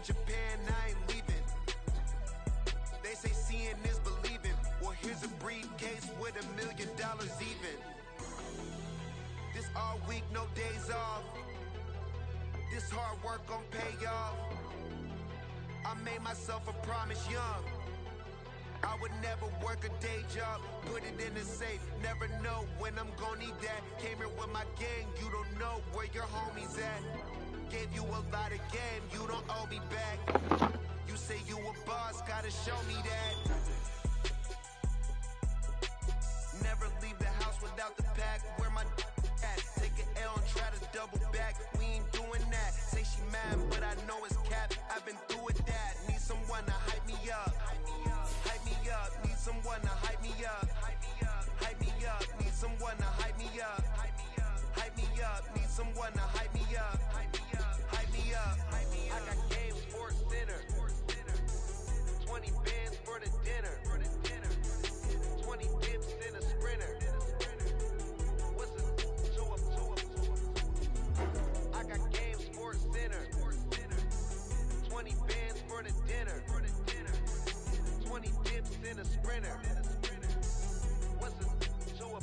Japan, I ain't leaving. They say seeing is believing. Well, here's a briefcase with $1 million even. This all week, no days off. This hard work gon' pay off. I made myself a promise young. I would never work a day job, put it in the safe. Never know when I'm gon' need that. Came here with my gang, you don't know where your homies at. Gave you a lot of game, you don't owe me back. You say you a boss, gotta show me that. Never leave the house without the pack. Where my at? Take an L and try to double back. We ain't doing that. Say she mad, but I know it's cap. I've been through with that. Need someone to hype me up. Hype me up. Need someone to hype me up. Hype me up. Need someone to hype me up. Hype me up. Need someone to hype me up. Hype me up. I got game sports dinner. 20 bands for the dinner. 20 dips in a sprinter. What's the 2 up? I got game sports dinner. 20 bands for the dinner. 20 dips in a sprinter. What's the 2 up?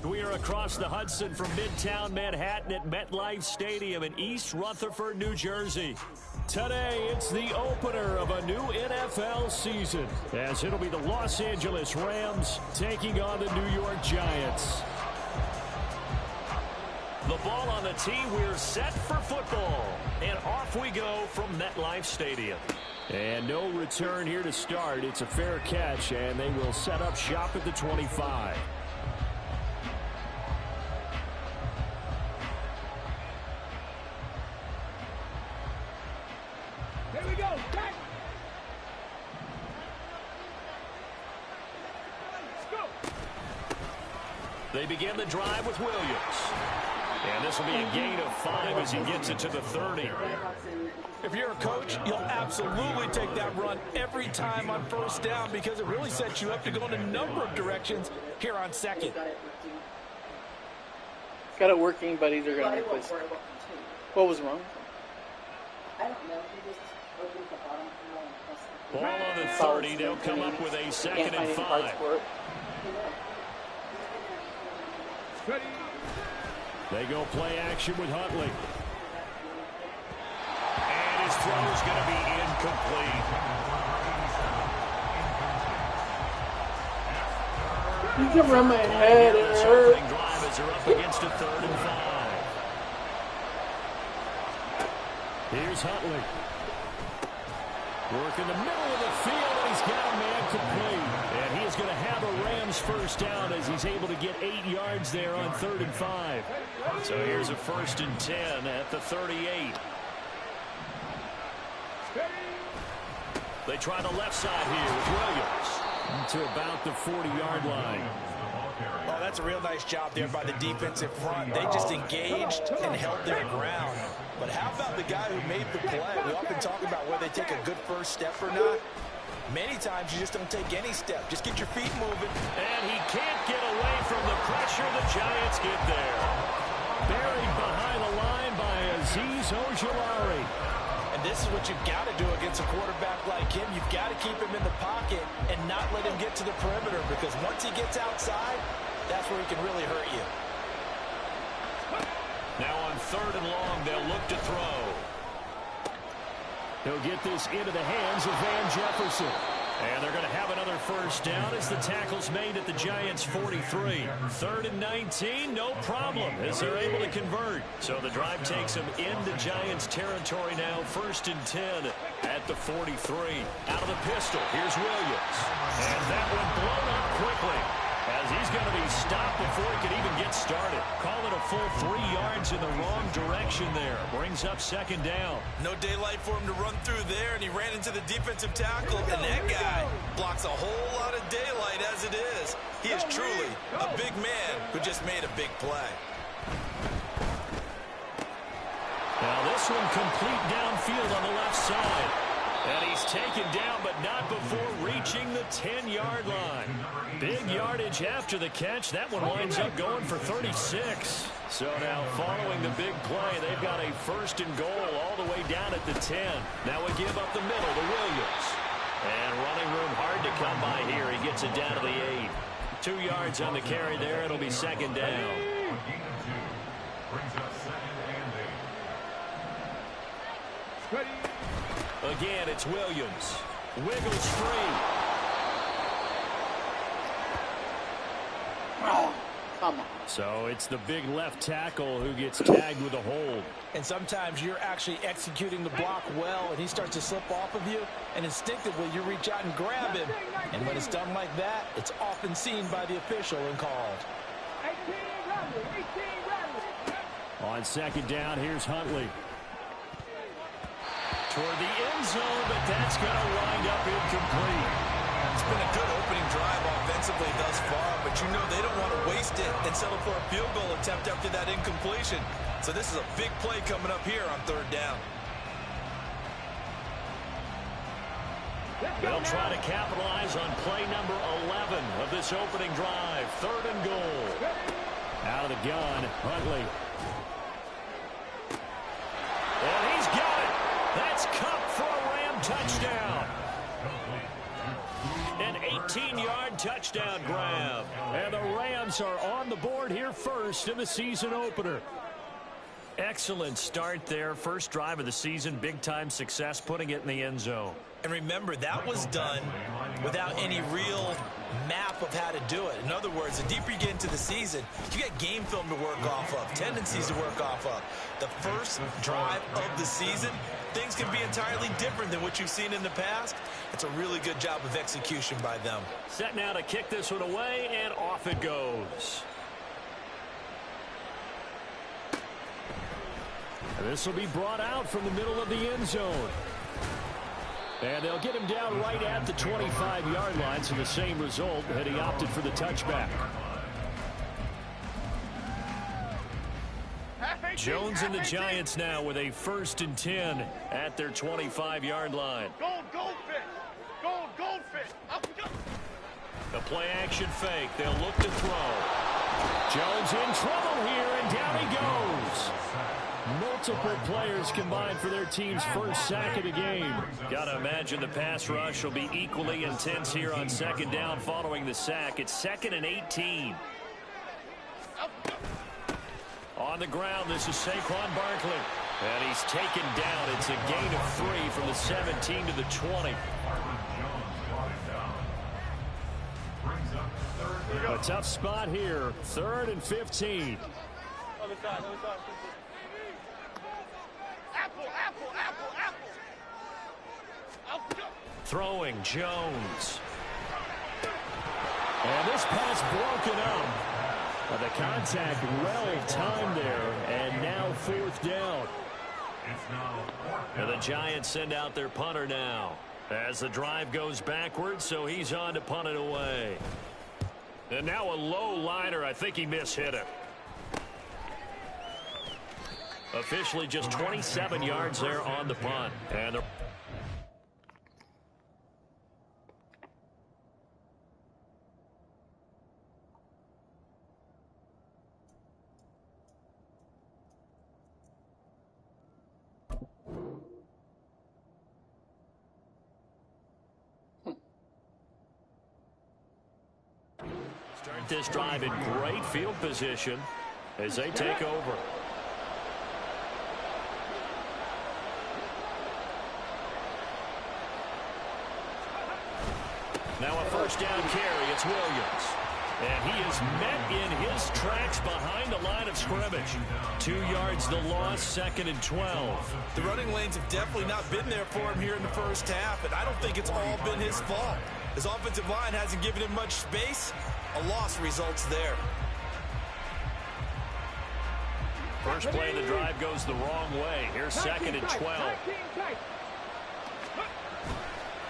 We are across the Hudson from Midtown Manhattan at MetLife Stadium in East Rutherford, New Jersey. Today, it's the opener of a new NFL season, as it'll be the Los Angeles Rams taking on the New York Giants. The ball on the tee, we're set for football. And off we go from MetLife Stadium. And no return here to start. It's a fair catch, and they will set up shop at the 25. Here we go. Back. Let's go. They begin the drive with Williams. And this will be a gain of 5 as he gets it to the 30. If you're a coach, you'll absolutely take that run every time on first down because it really sets you up to go in a number of directions here on second. Got it working, but either going to replace it. What was wrong? I don't know. He just opened the bottom and Ball on the 30. They'll come up with a second and 5. They go play action with Huntley. And his throw is going to be incomplete. You can run my head. It hurts. Drive as they're up against a 3rd and 5. Here's Huntley. Work in the middle of the field, and he's got a man complete. And he is going to have a Rams first down as he's able to get 8 yards there on 3rd and 5. So here's a 1st and 10 at the 38. They try the left side here with Williams to about the 40-yard line. Oh, that's a real nice job there by the defensive front. They just engaged and held their ground. But how about the guy who made the play? We often talk about whether they take a good first step or not. Many times you just don't take any step. Just get your feet moving. And he can't get away from the pressure. The Giants get there. Buried behind the line by Azeez Ojulari. And this is what you've got to do against a quarterback like him. You've got to keep him in the pocket and not let him get to the perimeter, because once he gets outside, that's where he can really hurt you. Now on 3rd and long, they'll look to throw. He'll get this into the hands of Van Jefferson. And they're going to have another first down as the tackle's made at the Giants' 43. 3rd and 19, no problem, as they're able to convert. So the drive takes them into Giants territory now, 1st and 10 at the 43. Out of the pistol, here's Williams. And that one blown up quickly, as he's going to be stopped before he could even get started. Call it a full 3 yards in the wrong direction there. Brings up 2nd down. No daylight for him to run through there, and he ran into the defensive tackle, and that guy blocks a whole lot of daylight as it is. He is truly a big man who just made a big play. Now this one complete downfield on the left side. And he's taken down, but not before reaching the 10-yard line. Big yardage after the catch. That one winds up going for 36. So now following the big play, they've got a 1st and goal all the way down at the 10. Now we give up the middle to Williams. And running room hard to come by here. He gets it down to the 8. 2 yards on the carry there. It'll be 2nd down. Again, it's Williams. Wiggles free. Oh, come on. So it's the big left tackle who gets tagged with a hold. And sometimes you're actually executing the block well, and he starts to slip off of you, and instinctively you reach out and grab him. And when it's done like that, it's often seen by the official and called. On 2nd down, here's Huntley. Toward the end zone, but that's going to wind up incomplete. It's been a good opening drive offensively thus far, but you know they don't want to waste it and settle for a field goal attempt after that incompletion. So this is a big play coming up here on 3rd down. They'll try to capitalize on play number 11 of this opening drive. 3rd and goal. Out of the gun, Huntley. And he's got it. That's Kupp for a Ram touchdown. An 18-yard touchdown grab. And the Rams are on the board here first in the season opener. Excellent start there. First drive of the season. Big-time success, putting it in the end zone. And remember, that was done without any real map of how to do it. In other words, the deeper you get into the season, you get game film to work off of, tendencies to work off of. The first drive of the season, things can be entirely different than what you've seen in the past. It's a really good job of execution by them. Set now to kick this one away, and off it goes. This will be brought out from the middle of the end zone. And they'll get him down right at the 25-yard line, so the same result, had he opted for the touchback. Jones and the Giants now with a 1st and 10 at their 25-yard line. Goldfish! Goldfish! Up we go! The play-action fake. They'll look to throw. Jones in trouble here, and down he goes. Multiple players combined for their team's first sack of the game. Gotta imagine the pass rush will be equally intense here on 2nd down following the sack. It's 2nd and 18. On the ground, this is Saquon Barkley. And he's taken down. It's a gain of 3 from the 17 to the 20. A tough spot here. 3rd and 15. Throwing Jones. And this pass broken up. The contact well timed there, and now 4th down. And the Giants send out their punter now as the drive goes backwards, so he's on to punt it away. And now a low liner. I think he mishit it. Officially just 27 yards there on the punt. And the start this drive in great field position as they take over. Now a 1st down carry. It's Williams. And he is met in his tracks behind the line of scrimmage. 2 yards the loss, 2nd and 12. The running lanes have definitely not been there for him here in the first half, and I don't think it's all been his fault. His offensive line hasn't given him much space. A loss results there. First play of the drive goes the wrong way. Here's 2nd and 12.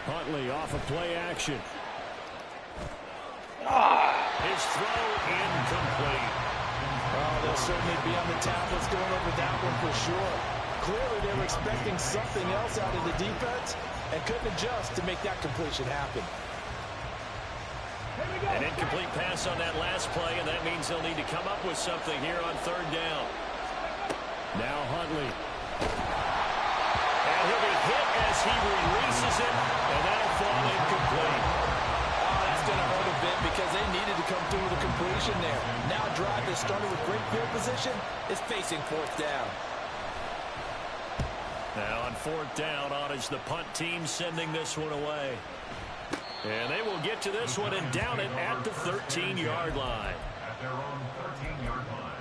Huntley off of play action. His throw incomplete. Oh, they'll certainly be on the tablets going over that one for sure. Clearly they were expecting something else out of the defense and couldn't adjust to make that completion happen. An incomplete pass on that last play, and that means they'll need to come up with something here on 3rd down. Now Huntley. And he'll be hit as he releases it, and that'll fall incomplete. Oh, that's going to hurt a bit because they needed to come through with a completion there. Now a drive that started with great field position is facing 4th down. Now on 4th down, on is the punt team sending this one away. And they will get to this one and down it at the 13-yard line. At their own 13-yard line.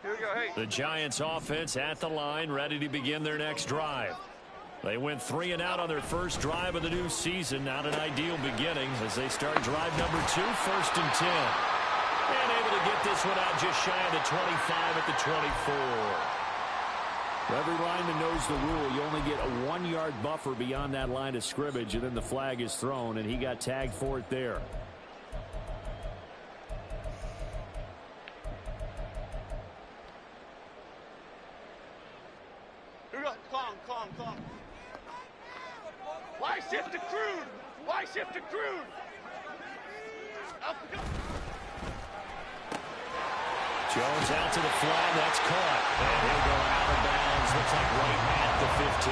Here we go, hey. The Giants offense at the line, ready to begin their next drive. They went 3 and out on their first drive of the new season. Not an ideal beginning as they start drive number 2, 1st and 10. And able to get this one out just shy of the 25 at the 24. Every lineman knows the rule. You only get a 1-yard buffer beyond that line of scrimmage, and then the flag is thrown, and he got tagged for it there. Here we go. Calm. Why shift to crude? Up we go. Jones out to the flat. That's caught. And he'll go out of bounds. Looks like right at the 15.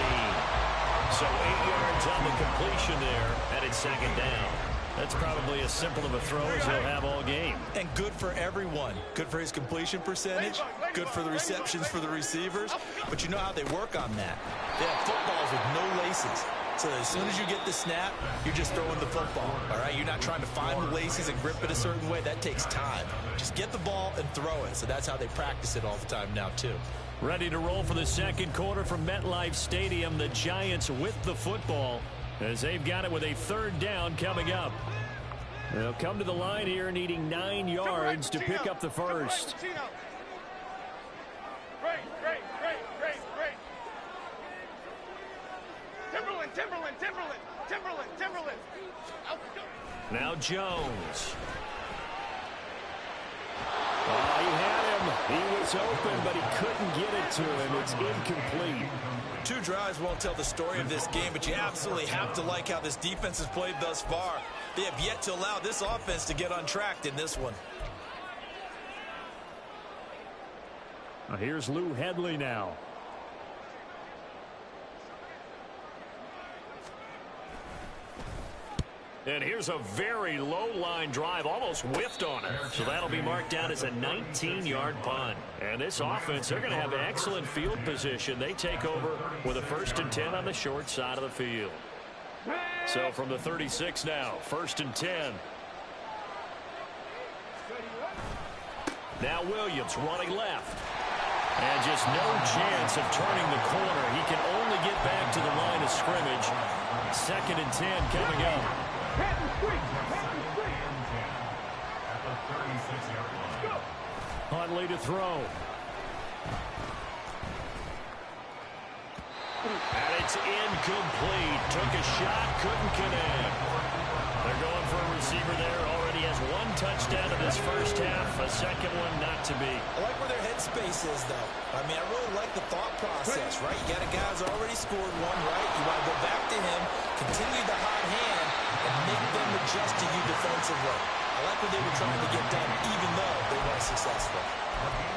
So 8 yards on the completion there, and it's 2nd down. That's probably as simple of a throw as he'll have all game. And good for everyone. Good for his completion percentage. Good for the receptions for the receivers. But you know how they work on that. They have footballs with no laces. So as soon as you get the snap, you're just throwing the football. All right? You're not trying to find the laces and grip it a certain way. That takes time. Just get the ball and throw it. So that's how they practice it all the time now, too. Ready to roll for the 2nd quarter from MetLife Stadium. The Giants with the football as they've got it with a 3rd down coming up. They'll come to the line here needing 9 yards to pick up the first. Great. Timberlake. Timberland. Now Jones. Oh, he had him. He was open, but he couldn't get it to him. It's incomplete. 2 drives won't tell the story of this game, but you absolutely have to like how this defense has played thus far. They have yet to allow this offense to get untracked in this one. Now here's Lou Hedley now. And here's a very low line drive, almost whiffed on it. So that'll be marked down as a 19-yard punt. And this offense, they're going to have excellent field position. They take over with a 1st and 10 on the short side of the field. So from the 36 now, 1st and 10. Now Williams running left. And just no chance of turning the corner. He can only get back to the line of scrimmage. 2nd and 10 coming up. Huntley to throw. And it's incomplete. Took a shot, couldn't connect. They're going for a receiver there. Already has 1 touchdown in this first half. A second one not to be. I like where their headspace is, though. I mean, I really like the thought process, right? You got a guy who's already scored 1, right? You want to go back to him, continue the hot hand, and make them adjust to you defensively. I like what they were trying to get done, even though they weren't successful.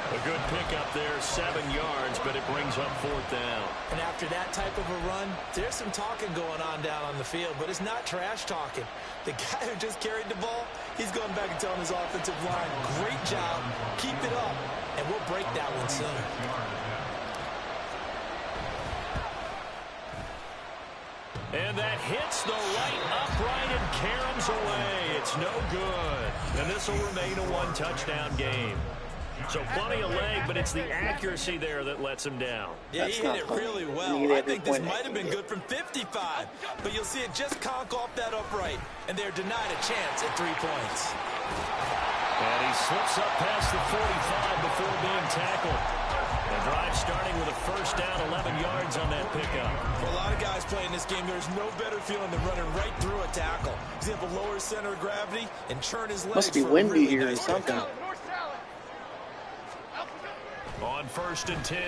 A good pickup there, 7 yards, but it brings up 4th down. And after that type of a run, there's some talking going on down on the field, but it's not trash talking. The guy who just carried the ball, he's going back and telling his offensive line, great job, keep it up, and we'll break that one soon. And that hits the right upright and caroms away. It's no good. And this will remain a 1-touchdown game. So plenty of leg, but it's the accuracy there that lets him down. Yeah, he hit it really well. I think this might have been good from 55. But you'll see it just conk off that upright. And they're denied a chance at 3 points. And he slips up past the 45 before being tackled. The drive starting with a 1st down, 11 yards on that pickup. For a lot of guys playing this game, there's no better feeling than running right through a tackle. He's able to lower his center of gravity and turn his legs. Must be windy here or something. On 1st and 10,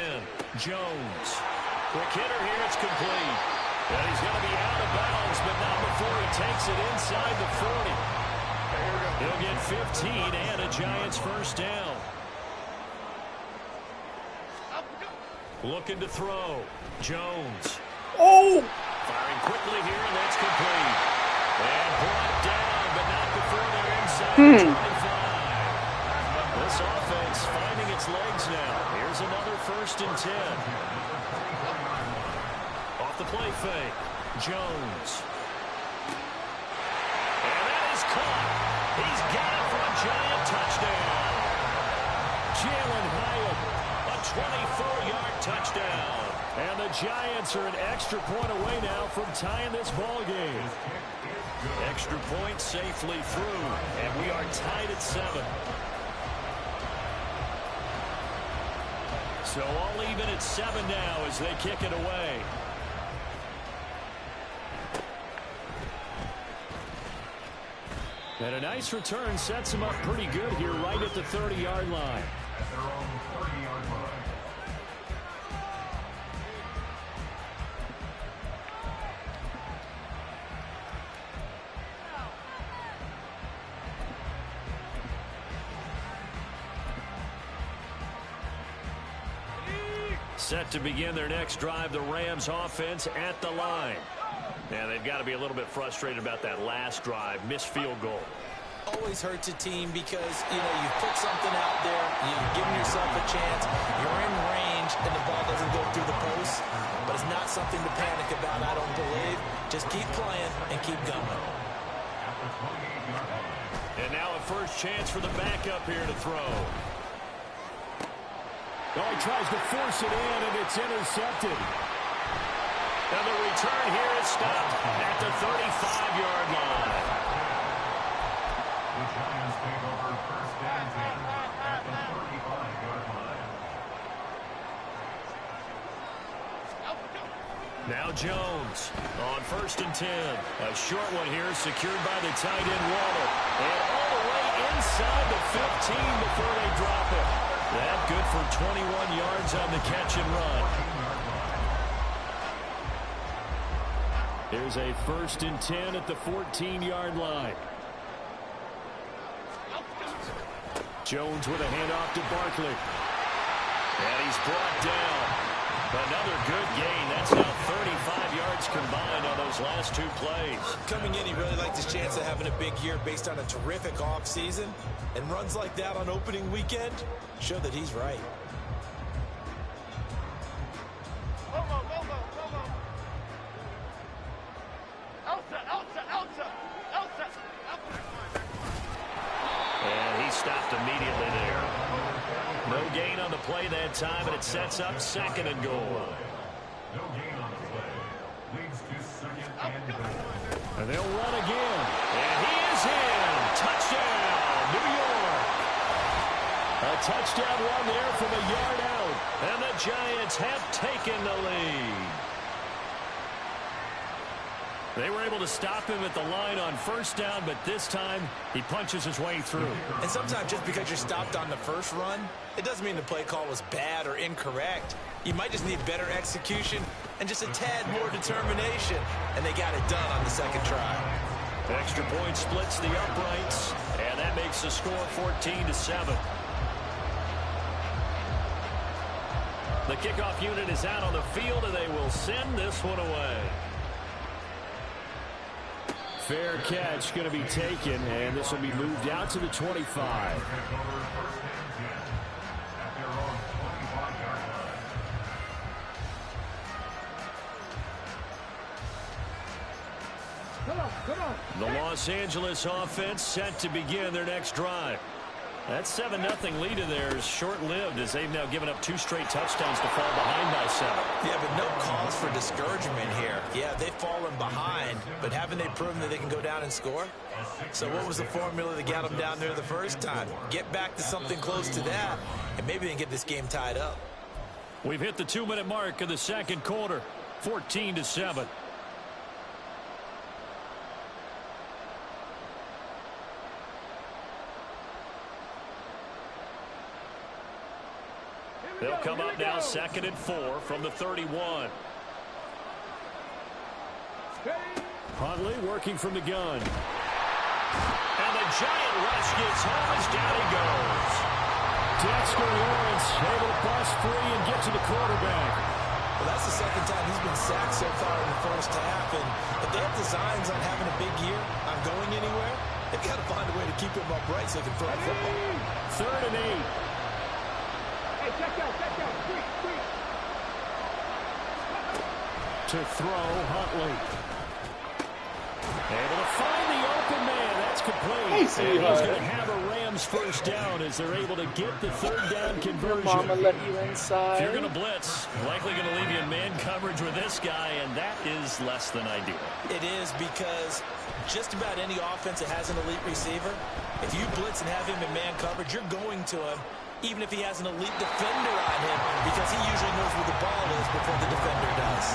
Jones. Quick hitter here, it's complete. And he's going to be out of bounds, but not before he takes it inside the 40. He'll get 15 and a Giants 1st down. Looking to throw. Jones. Oh! Firing quickly here, and that's complete. And brought down, but not before they're inside the 25. This offense finding its legs now. Here's another 1st and 10. Off the play fake. Jones. And that is caught. He's got it for a Giant touchdown. Jalen Hyatt, a 24-yard touchdown. And the Giants are an extra point away now from tying this ball game. Extra point safely through, and we are tied at 7. So all even at 7 now as they kick it away. And a nice return sets him up pretty good here right at the 30-yard line. At their own 30-yard line. Set to begin their next drive, the Rams offense at the line. And they've got to be a little bit frustrated about that last drive, missed field goal. Always hurts a team because, you put something out there, you're giving yourself a chance, you're in range, and the ball doesn't go through the post. But it's not something to panic about, I don't believe. Just keep playing and keep going. And now a first chance for the backup here to throw. Oh, he tries to force it in, and it's intercepted. And the return here is stopped at the 35-yard line. The Giants take over 1st and 10 at the 35-yard line. Now Jones on 1st and 10. A short one here secured by the tight end Waller. And all the way inside the 15 before they drop it. That good for 21 yards on the catch and run. Here's a 1st and 10 at the 14-yard line. Jones with a handoff to Barkley. And he's brought down. Another good gain. That's now 35 yards combined on those last 2 plays. Coming in, he really liked his chance of having a big year based on a terrific offseason. And runs like that on opening weekend show that he's right. And he stopped immediately there. No gain on the play that time, and it sets up 2nd and goal. No gain on the play. Leads to 2nd and goal. And they'll run again. And he is in. Touchdown, New York. A touchdown run there from a yard out. And the Giants have taken the lead. They were able to stop him at the line on 1st down, but this time he punches his way through. And sometimes just because you're stopped on the first run, it doesn't mean the play call was bad or incorrect. You might just need better execution and just a tad more determination. And they got it done on the 2nd try. Extra point splits the uprights, and that makes the score 14-7. The kickoff unit is out on the field, and they will send this one away. Fair catch going to be taken, and this will be moved out to the 25. The Los Angeles offense set to begin their next drive. That 7-0 lead of theirs short-lived as they've now given up 2 straight touchdowns to fall behind by 7. Yeah, but no cause for discouragement here. Yeah, they've fallen behind, but haven't they proven that they can go down and score? So what was the formula that got them down there the first time? Get back to something close to that, and maybe they can get this game tied up. We've hit the 2-minute mark of the 2nd quarter, 14-7. They'll come up now 2nd and 4 from the 31. Huntley working from the gun. And the giant rush gets home as down he goes. Dexter Lawrence able to bust free and get to the quarterback. Well, that's the 2nd time he's been sacked so far in the 1st half. And if they have designs on having a big year, on going anywhere, they've got to find a way to keep him upright so they can throw the football. 3rd and 8. To throw, Huntley. Able to find the open man. That's complete. And he's going to have a Rams 1st down as they're able to get the 3rd down conversion. Mama let you inside. If you're going to blitz, likely going to leave you in man coverage with this guy, and that is less than ideal. It is, because just about any offense that has an elite receiver, if you blitz and have him in man coverage, you're going to him, even if he has an elite defender on him, because he usually knows where the ball is before the defender does.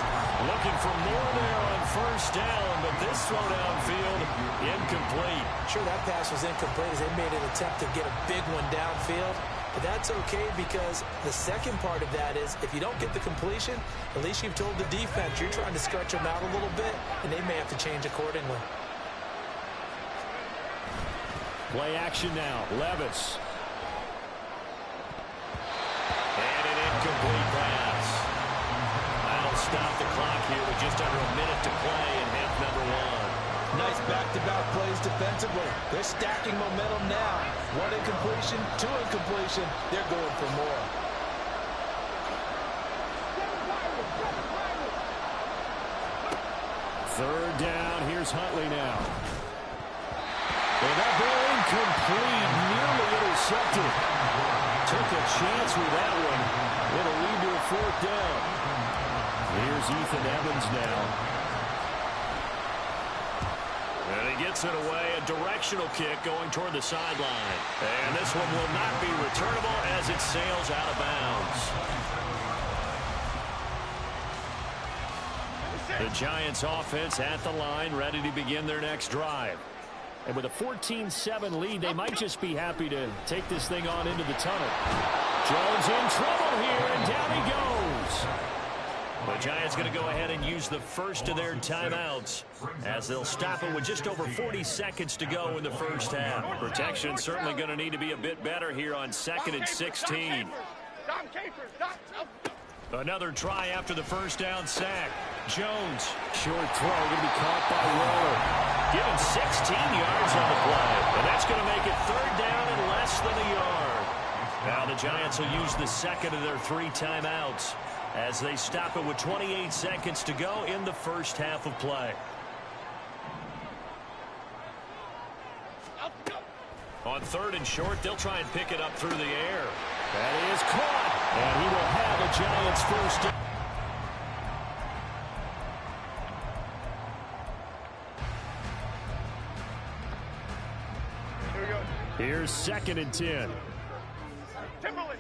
Looking for more there on 1st down, but this throw downfield, incomplete. Sure, that pass was incomplete as they made an attempt to get a big one downfield. But that's okay, because the second part of that is if you don't get the completion, at least you've told the defense you're trying to stretch them out a little bit, and they may have to change accordingly. Play action now. Levis. And an incomplete pass. That'll stop the clock here with just under a minute to play in half number 1. Nice back-to-back plays defensively. They're stacking momentum now. 1 incompletion, 2 incompletion. They're going for more. Third down. Here's Huntley now. And that ball incomplete, nearly intercepted. Took a chance with that one. It'll lead to a 4th down. Here's Ethan Evans now. And he gets it away. A directional kick going toward the sideline. And this one will not be returnable as it sails out of bounds. The Giants offense at the line, ready to begin their next drive. And with a 14-7 lead, they might just be happy to take this thing on into the tunnel. Jones in trouble here, and down he goes. The Giants going to go ahead and use the first of their timeouts as they'll stop it with just over 40 seconds to go in the first half. Protection certainly going to need to be a bit better here on 2nd and 16. Another try after the first down sack. Jones, short throw, going to be caught by Waller. Given 16 yards on the play, and that's going to make it 3rd down and less than a yard. Now the Giants will use the second of their 3 timeouts as they stop it with 28 seconds to go in the first half of play. On 3rd and short, they'll try and pick it up through the air. That is caught, and he will have a Giants first down. Here's 2nd and 10. Timberland.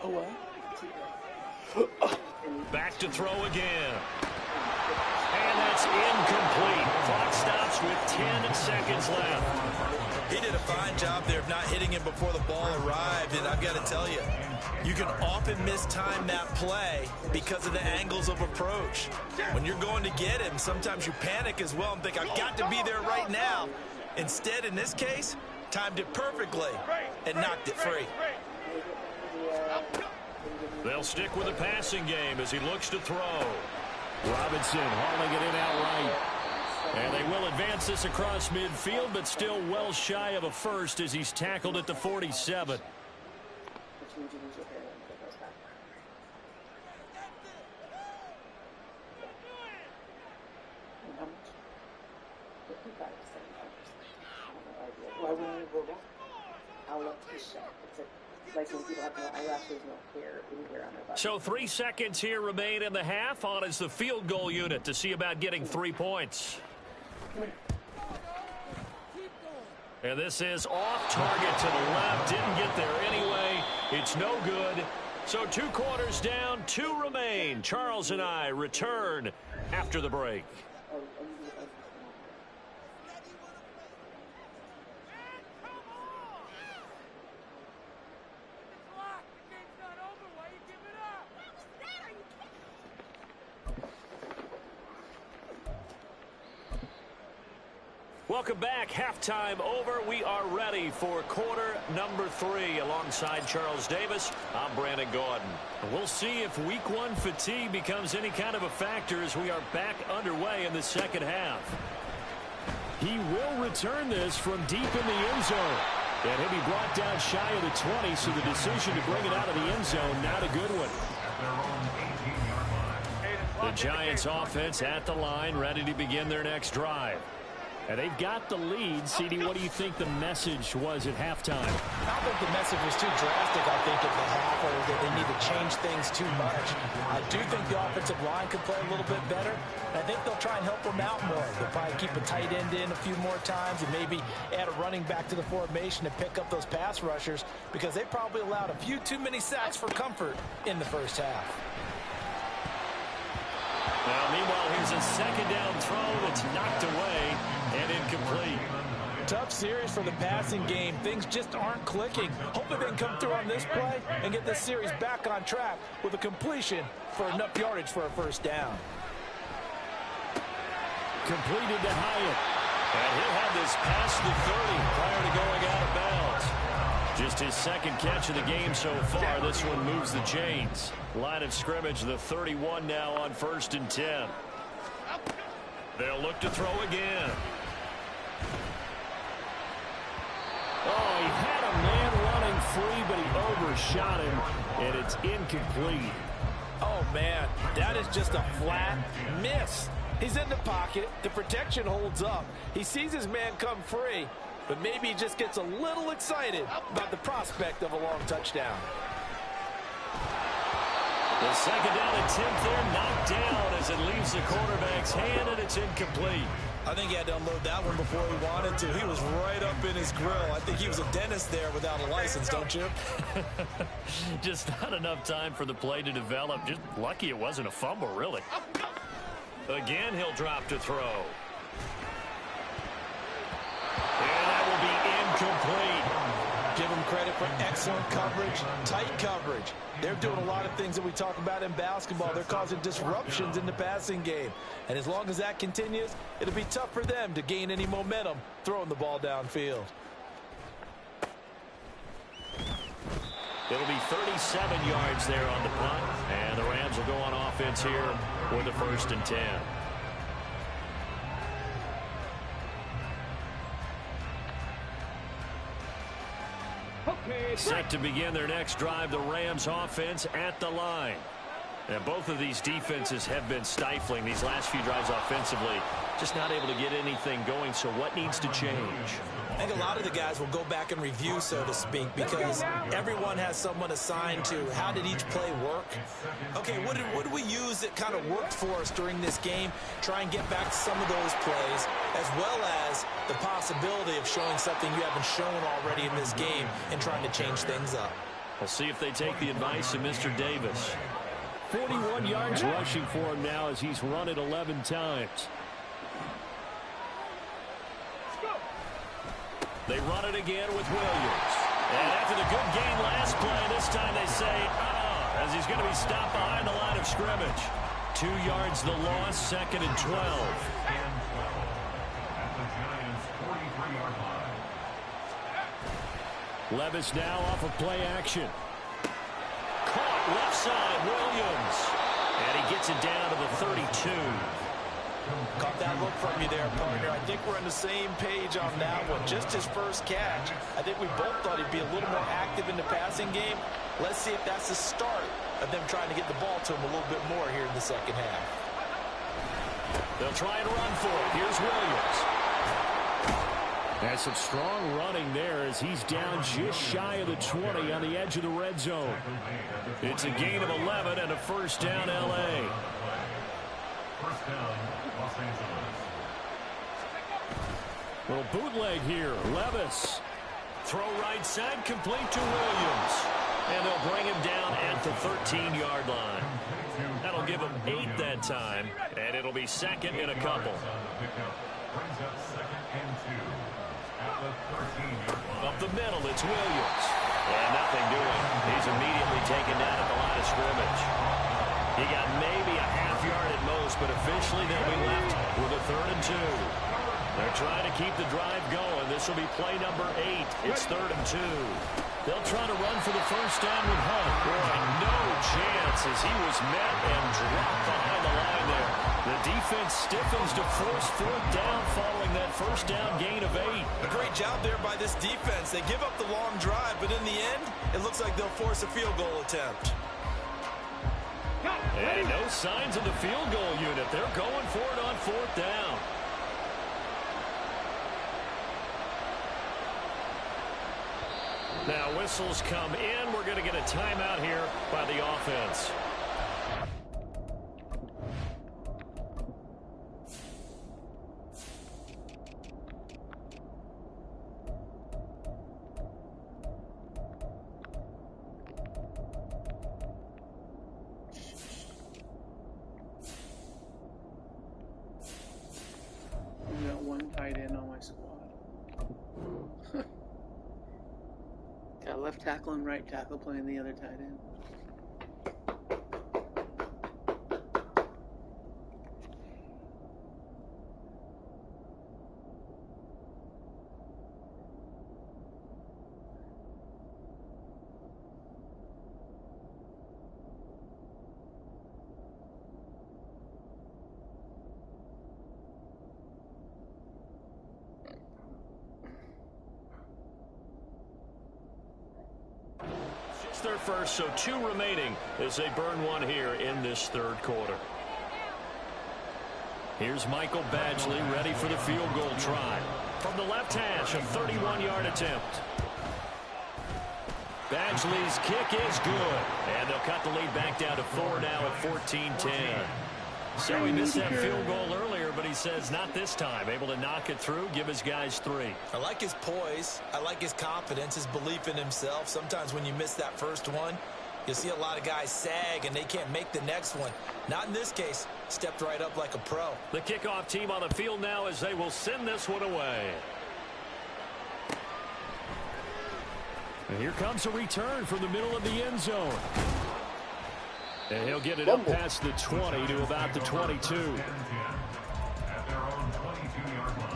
Oh, well. Back to throw again. And that's incomplete. Clock stops with 10 seconds left. He did a fine job there of not hitting him before the ball arrived, and I've got to tell you, you can often mistime that play because of the angles of approach. When you're going to get him, sometimes you panic as well and think, I've got to be there right now. Instead, in this case, timed it perfectly and knocked it free. They'll stick with the passing game as he looks to throw. Robinson hauling it in outright. And they will advance this across midfield, but still well shy of a first as he's tackled at the 47. Why wouldn't you go back? I'll look to shut. It's like when people have no eyelashes, no hair, in here on their body. So 3 seconds here remain in the half. On is the field goal unit to see about getting 3 points. And this is off target to the left. Didn't get there anyway. It's no good. So 2 quarters down, 2 remain. Charles and I return after the break. Welcome back. Halftime over. We are ready for quarter number 3. Alongside Charles Davis, I'm Brandon Gaudin. We'll see if week 1 fatigue becomes any kind of a factor as we are back underway in the second half. He will return this from deep in the end zone. And he'll be brought down shy of the 20, so the decision to bring it out of the end zone, not a good one. The Giants offense at the line, ready to begin their next drive. And they've got the lead. CD, what do you think the message was at halftime? I don't think the message was too drastic, I think, at the half, or that they need to change things too much. I do think the offensive line could play a little bit better. And I think they'll try and help them out more. They'll probably keep a tight end in a few more times and maybe add a running back to the formation to pick up those pass rushers because they probably allowed a few too many sacks for comfort in the first half. Now, meanwhile, here's a second down throw that's knocked away and incomplete. Tough series for the passing game. Things just aren't clicking. Hopefully they can come through on this play and get this series back on track with a completion for enough yardage for a first down. Completed to Hyatt. And he'll have this past the 30 prior to going out of bounds. Just his second catch of the game so far. This one moves the chains. Line of scrimmage, the 31 now on 1st and 10. They'll look to throw again. Oh, he had a man running free, but he overshot him, and it's incomplete. Oh, man, that is just a flat miss. He's in the pocket. The protection holds up. He sees his man come free, but maybe he just gets a little excited about the prospect of a long touchdown. The second down and 10th there, knocked down as it leaves the quarterback's hand, and it's incomplete. I think he had to unload that one before he wanted to. He was right up in his grill. I think he was a dentist there without a license, don't you? Just not enough time for the play to develop. Just lucky it wasn't a fumble, really. Again, he'll drop to throw. And that will be incomplete. Give them credit for excellent coverage, tight coverage. They're doing a lot of things that we talk about in basketball. They're causing disruptions in the passing game. And as long as that continues, it'll be tough for them to gain any momentum throwing the ball downfield. It'll be 37 yards there on the punt. And the Rams will go on offense here with a 1st and 10. Set to begin their next drive, the Rams offense at the line. And both of these defenses have been stifling these last few drives offensively. Just not able to get anything going, so what needs to change? I think a lot of the guys will go back and review, so to speak, because everyone has someone assigned to how did each play work. Okay, what did we use that kind of worked for us during this game? Try and get back to some of those plays, as well as the possibility of showing something you haven't shown already in this game and trying to change things up. We'll see if they take the advice of Mr. Davis. 41 yards rushing for him now as he's run it 11 times. They run it again with Williams. And after the good game last play, this time they say, as he's going to be stopped behind the line of scrimmage. 2 yards the loss, 2nd and 12. At the Giants' 43-yard line. Levis now off of play action. Caught left side, Williams. And he gets it down to the 32. Caught that look from you there, partner. I think we're on the same page on that one. Just his first catch. I think we both thought he'd be a little more active in the passing game. Let's see if that's the start of them trying to get the ball to him a little bit more here in the second half. They'll try and run for it. Here's Williams. That's some strong running there as he's down just shy of the 20 on the edge of the red zone. It's a gain of 11 and a 1st down, L.A. First down, Los Angeles. Little bootleg here. Levis. Throw right side, complete to Williams. And they'll bring him down at the 13-yard line. That'll give him 8 that time, and it'll be 2nd and a couple. Brings up 2nd and 2 at the 13-yard line. Up the middle, it's Williams. And nothing doing. He's immediately taken down at the line of scrimmage. He got maybe a half yard at most, but officially they'll be left with a 3rd and 2. They're trying to keep the drive going. This will be play number 8. It's 3rd and 2. They'll try to run for the 1st down with Hunt. Boy, no chance as he was met and dropped behind the line there. The defense stiffens to force 4th down following that 1st down gain of 8. A great job there by this defense. They give up the long drive, but in the end, it looks like they'll force a field goal attempt. And no signs of the field goal unit. They're going for it on 4th down. Now whistles come in. We're going to get a timeout here by the offense. I got 1 tight end on my squad. Got left tackle and right tackle playing the other tight end. Their first, so 2 remaining as they burn 1 here in this 3rd quarter. Here's Michael Badgley ready for the field goal try. From the left hash, a 31-yard attempt. Badgley's kick is good. And they'll cut the lead back down to 4 now at 14-10. So he missed that field goal earlier, but he says not this time. Able to knock it through, give his guys 3. I like his poise. I like his confidence, his belief in himself. Sometimes when you miss that first one, You'll see a lot of guys sag, and they can't make the next one. Not in this case. Stepped right up like a pro. The kickoff team on the field now as they will send this one away. And here comes a return from the middle of the end zone. And he'll get it up past the 20 to about the 22. At their own 22-yard line.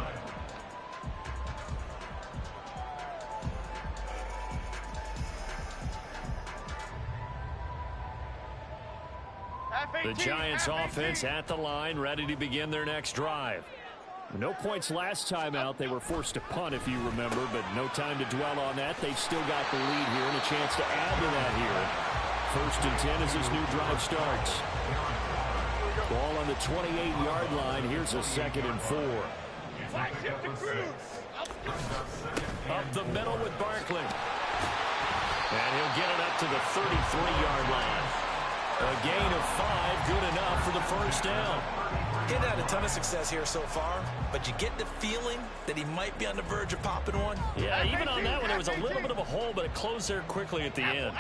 The Giants offense at the line, ready to begin their next drive. No points last time out. They were forced to punt, if you remember, but no time to dwell on that. They've still got the lead here and a chance to add to that here. 1st and 10 as this new drive starts. Ball on the 28-yard line. Here's a 2nd and 4. Up the middle with Barkley. And he'll get it up to the 33-yard line. A gain of 5, good enough for the first down. He hasn't had a ton of success here so far, but you get the feeling that he might be on the verge of popping one. Yeah, even on that one, there was a little bit of a hole, but it closed there quickly at the end.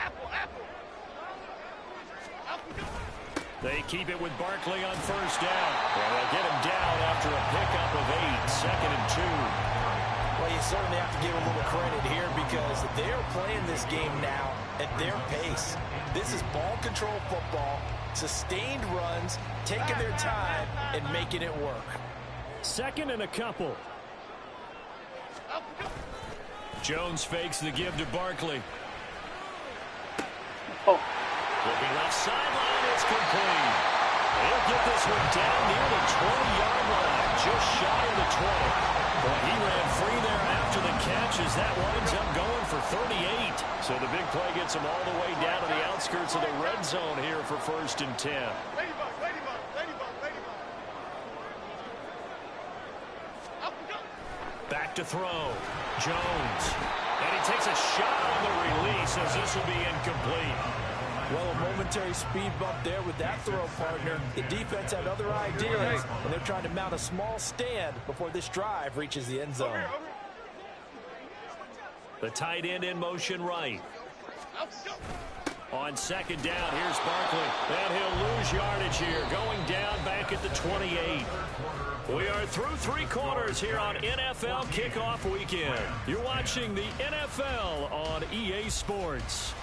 They keep it with Barkley on first down. Well, they'll get him down after a pickup of 8, 2nd and 2. Well, you certainly have to give a little credit here because they're playing this game now at their pace. This is ball control football, sustained runs, taking their time and making it work. 2nd and a couple. Jones fakes the give to Barkley. Looking left sideline, it's complete. He'll get this one down near the 20-yard line, just shy of the 20. But he ran free there after the catch as that winds up going for 38. So the big play gets him all the way down to the outskirts of the red zone here for 1st and 10. Back to throw. Jones. And he takes a shot on the release as this will be incomplete. Well, a momentary speed bump there with that throw, partner. The defense had other ideas, and they're trying to mount a small stand before this drive reaches the end zone. The tight end in motion right. On 2nd down, here's Barkley. And he'll lose yardage here, going down back at the 28. We are through 3 quarters here on NFL Kickoff Weekend. You're watching the NFL on EA Sports.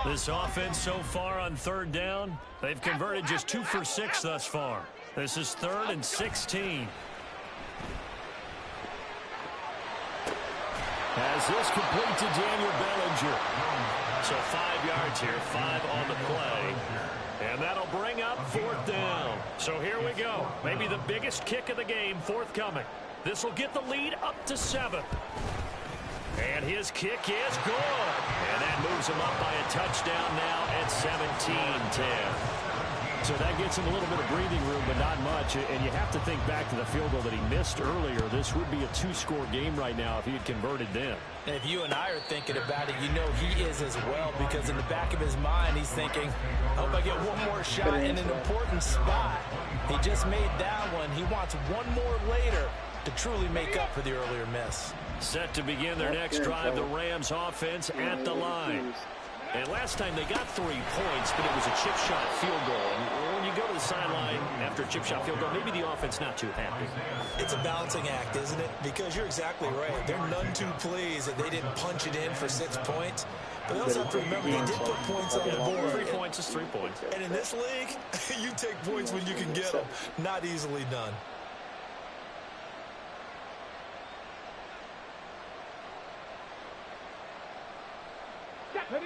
This offense so far on 3rd down, they've converted just 2 for 6 thus far. This is 3rd and 16. As this complete to Daniel Bellinger. So 5 yards here, 5 on the play. And that'll bring up 4th down. So here we go. Maybe the biggest kick of the game forthcoming. This will get the lead up to 7. And his kick is good. And that moves him up by a touchdown now at 17-10. So that gets him a little bit of breathing room, but not much. And you have to think back to the field goal that he missed earlier. This would be a 2-score game right now if he had converted then. And if you and I are thinking about it, you know he is as well, because in the back of his mind, he's thinking, I hope I get one more shot in an important spot. He just made that one. He wants one more later to truly make up for the earlier miss. Set to begin their next drive, the Rams offense at the line. And last time they got 3 points, but it was a chip shot field goal. And when you go to the sideline after a chip shot field goal, maybe the offense not too happy. It's a balancing act, isn't it? Because you're exactly right. They're none too pleased that they didn't punch it in for 6 points. But they also have to remember they did put points on the board. 3 points is 3 points. And in this league, you take points when you can get them. Not easily done.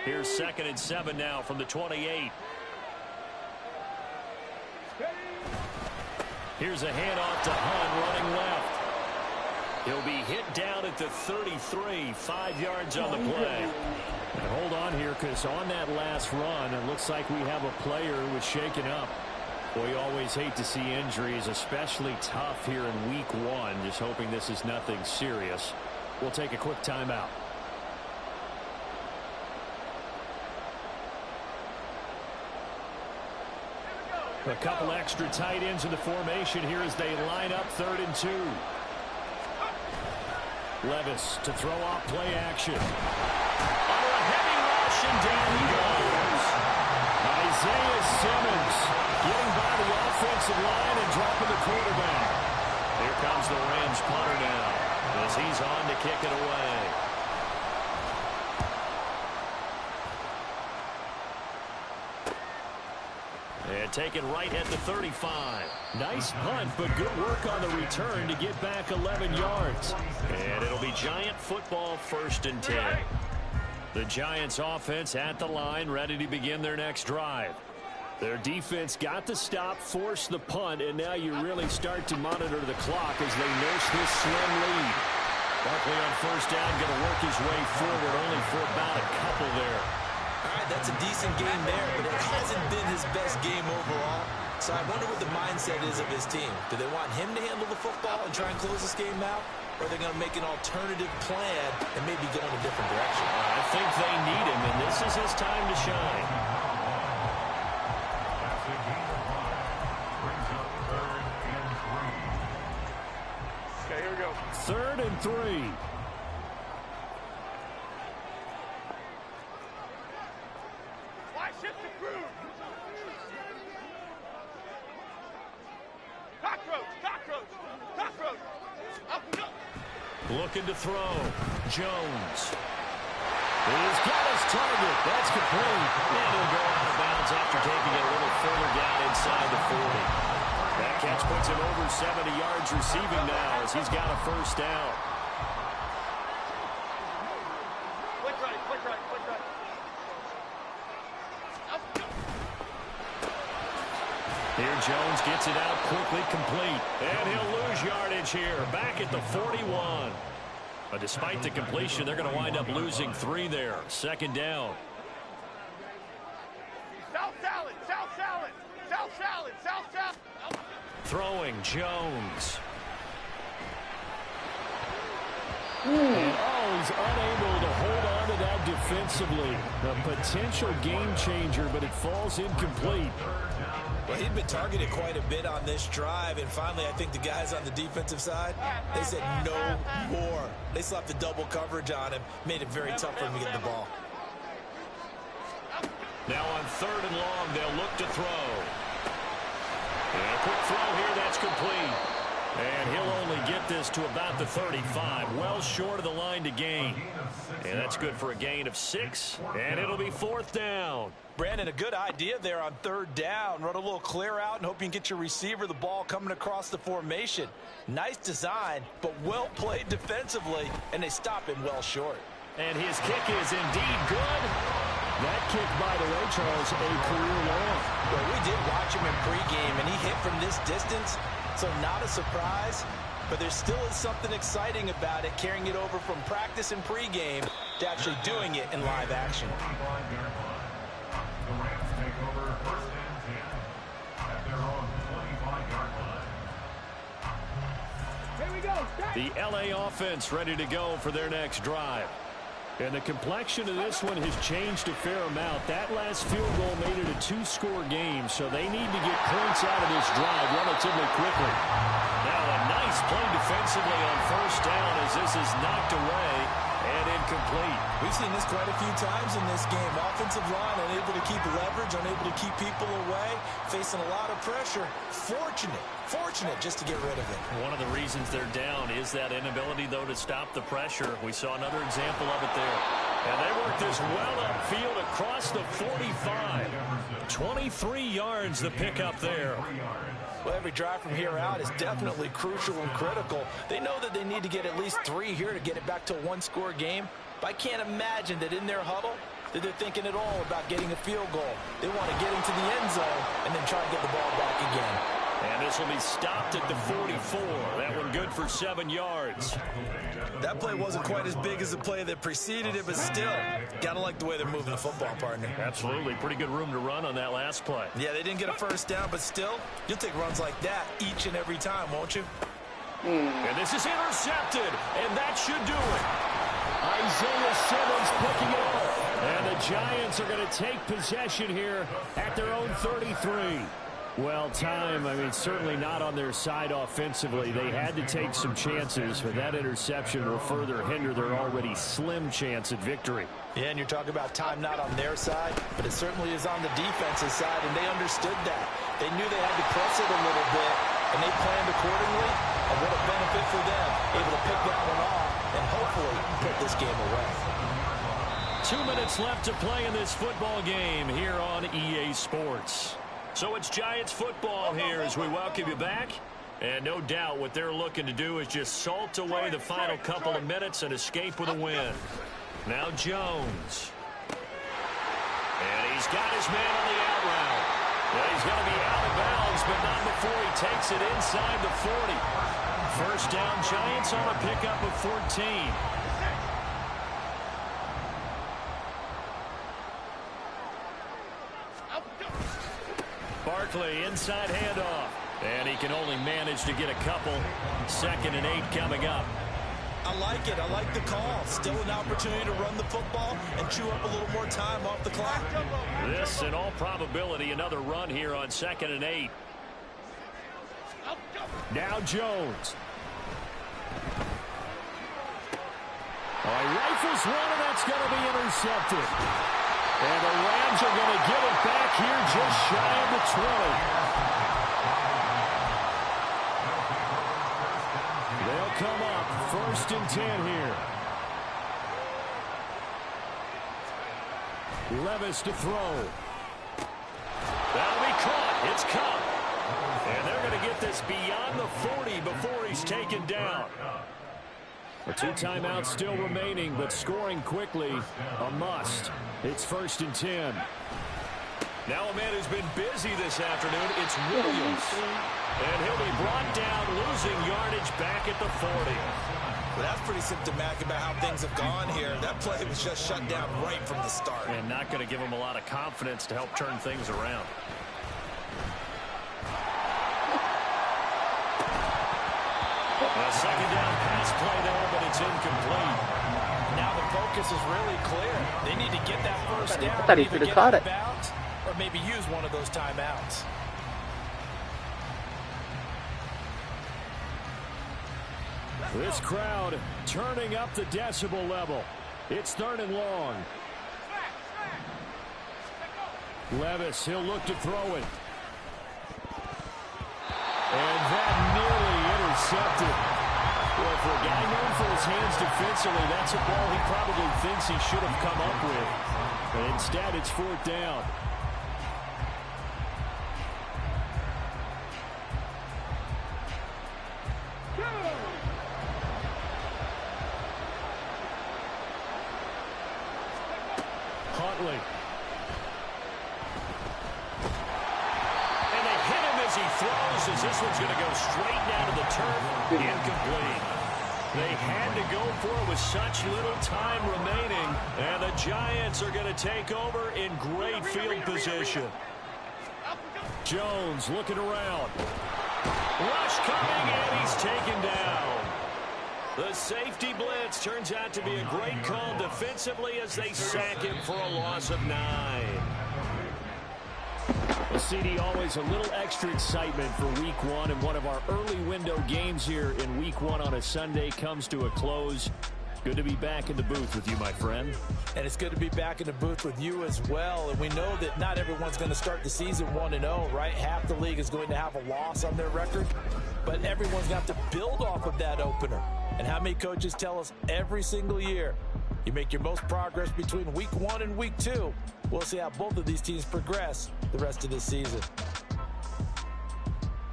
Here's 2nd and 7 now from the 28. Here's a handoff to Hunt running left. He'll be hit down at the 33, 5 yards on the play. And hold on here, because on that last run, it looks like we have a player who was shaken up. Well, you always hate to see injuries, especially tough here in week 1. Just hoping this is nothing serious. We'll take a quick timeout. A couple extra tight ends in the formation here as they line up 3rd and 2. Levis to throw off play action. Under a heavy rush, and down he goes. Isaiah Simmons getting by the offensive line and dropping the quarterback. Here comes the Rams punter now as he's on to kick it away. And taken right at the 35. Nice punt, but good work on the return to get back 11 yards. And it'll be Giant football 1st and 10. The Giants offense at the line, ready to begin their next drive. Their defense got the stop, forced the punt, and now you really start to monitor the clock as they nurse this slim lead. Barkley on 1st down, going to work his way forward only for about a couple there. All right, that's a decent game there, but it hasn't been his best game overall. So I wonder what the mindset is of his team. Do they want him to handle the football and try and close this game out? Or are they going to make an alternative plan and maybe go in a different direction? I think they need him, and this is his time to shine. Okay, here we go. 3rd and 3. Why shift the crew? Cockroach, cockroach, cockroach. Up and up. Looking to throw. Jones. He's got his target. That's complete. And he'll go out of bounds after taking it a little further down inside the 40. That catch puts him over 70 yards receiving now as he's got a 1st down. Click right, click right, click right. Up and up. Here Jones gets it out quickly, complete. And he'll lose yardage here. Back at the 41. But despite the completion, they're going to wind up losing 3 there. 2nd down. South salad, south salad, south salad, south salad. Throwing Jones. And, he's unable to hold on to that defensively. A potential game changer, but it falls incomplete. Well, he'd been targeted quite a bit on this drive, and finally I think the guys on the defensive side, they said no more. They slapped the double coverage on him, made it very tough for him to get the ball. Now on 3rd and long, they'll look to throw. And a quick throw here, that's complete. And he'll only get this to about the 35, well short of the line to gain. And that's good for a gain of 6, and it'll be 4th down. Brandon, a good idea there on 3rd down. Run a little clear out and hope you can get your receiver the ball coming across the formation. Nice design, but well played defensively, and they stop him well short. And his kick is indeed good. That kick, by the way, Charles, a career long. Well, we did watch him in pregame, and he hit from this distance, so not a surprise. But there still is something exciting about it, carrying it over from practice and pregame to actually doing it in live action. The Rams take over 1st and 10 at their own 25-yard line. Here we go. The LA offense ready to go for their next drive. And the complexion of this one has changed a fair amount. That last field goal made it a 2-score game, so they need to get points out of this drive relatively quickly. Now a nice play defensively on 1st down as this is knocked away and incomplete. We've seen this quite a few times in this game. Offensive line unable to keep leverage, unable to keep people away, facing a lot of pressure. Fortunate just to get rid of it. One of the reasons they're down is that inability, though, to stop the pressure. We saw another example of it there. And they work this well upfield across the 45. 23 yards the pickup there. Well, every drive from here out is definitely crucial and critical. They know that they need to get at least 3 here to get it back to a 1-score game. But I can't imagine that in their huddle that they're thinking at all about getting a field goal. They want to get into the end zone and then try to get the ball back again. And this will be stopped at the 44. That one good for 7 yards. That play wasn't quite as big as the play that preceded it, but still, gotta like the way they're moving the football, partner. Absolutely. Pretty good room to run on that last play. Yeah, they didn't get a 1st down, but still, you'll take runs like that each and every time, won't you? And this is intercepted, and that should do it. Isaiah Simmons picking it up. And the Giants are going to take possession here at their own 33. Well, time, certainly not on their side offensively. They had to take some chances, but that interception will further hinder their already slim chance at victory. Yeah, and you're talking about time not on their side, but it certainly is on the defensive side, and they understood that. They knew they had to press it a little bit, and they planned accordingly, and what a benefit for them, able to pick that one off and hopefully put this game away. 2 minutes left to play in this football game here on EA Sports. So it's Giants football here as we welcome you back. And no doubt what they're looking to do is just salt away the final couple of minutes and escape with a win. Now Jones. And he's got his man on the out route. Well, he's going to be out of bounds, but not before he takes it inside the 40. First down, Giants on a pickup of 14. Barkley, inside handoff. And he can only manage to get a couple. 2nd and 8 coming up. I like it. I like the call. Still an opportunity to run the football and chew up a little more time off the clock. This, in all probability, another run here on 2nd and 8. Now Jones. He rifles one, and that's going to be intercepted. And the Rams are going to get it back here just shy of the 20. They'll come up 1st and 10 here. Levis to throw. That'll be caught. It's caught. And they're going to get this beyond the 40 before he's taken down. The 2 timeouts still remaining, but scoring quickly, a must. It's 1st and 10. Now a man who's been busy this afternoon, it's Williams. And he'll be brought down, losing yardage back at the 40. Well, that's pretty symptomatic about how things have gone here. That play was just shut down right from the start. And not going to give him a lot of confidence to help turn things around. A 2nd down pass play there, but it's incomplete. Now the focus is really clear. They need to get that first down. I thought he should have caught it. Or maybe use one of those timeouts. This crowd turning up the decibel level. It's 3rd and long. Levis, he'll look to throw it. And that nearly intercepted. Well, for a guy known for his hands defensively, that's a ball he probably thinks he should have come up with. But instead, it's 4th down. Huntley. And they hit him as he throws, as this one's going to go straight down to the turf. Incomplete. They had to go for it with such little time remaining. And the Giants are going to take over in great field position. Jones looking around. Rush coming, and he's taken down. The safety blitz turns out to be a great call defensively as they sack him for a loss of 9. Well, CD, always a little extra excitement for Week 1, and one of our early window games here in Week 1 on a Sunday comes to a close. Good to be back in the booth with you, my friend. And it's good to be back in the booth with you as well. And we know that not everyone's going to start the season 1-0, right? Half the league is going to have a loss on their record. But everyone's going to have to build off of that opener. And how many coaches tell us every single year, you make your most progress between Week 1 and Week 2. We'll see how both of these teams progress the rest of this season.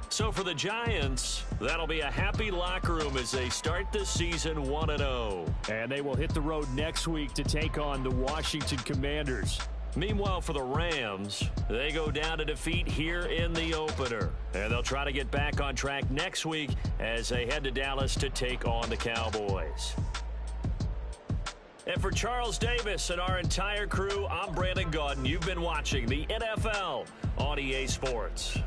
So for the Giants, that'll be a happy locker room as they start the season 1-0. And they will hit the road next week to take on the Washington Commanders. Meanwhile, for the Rams, they go down to defeat here in the opener. And they'll try to get back on track next week as they head to Dallas to take on the Cowboys. And for Charles Davis and our entire crew, I'm Brandon Gaudin. You've been watching the NFL on EA Sports.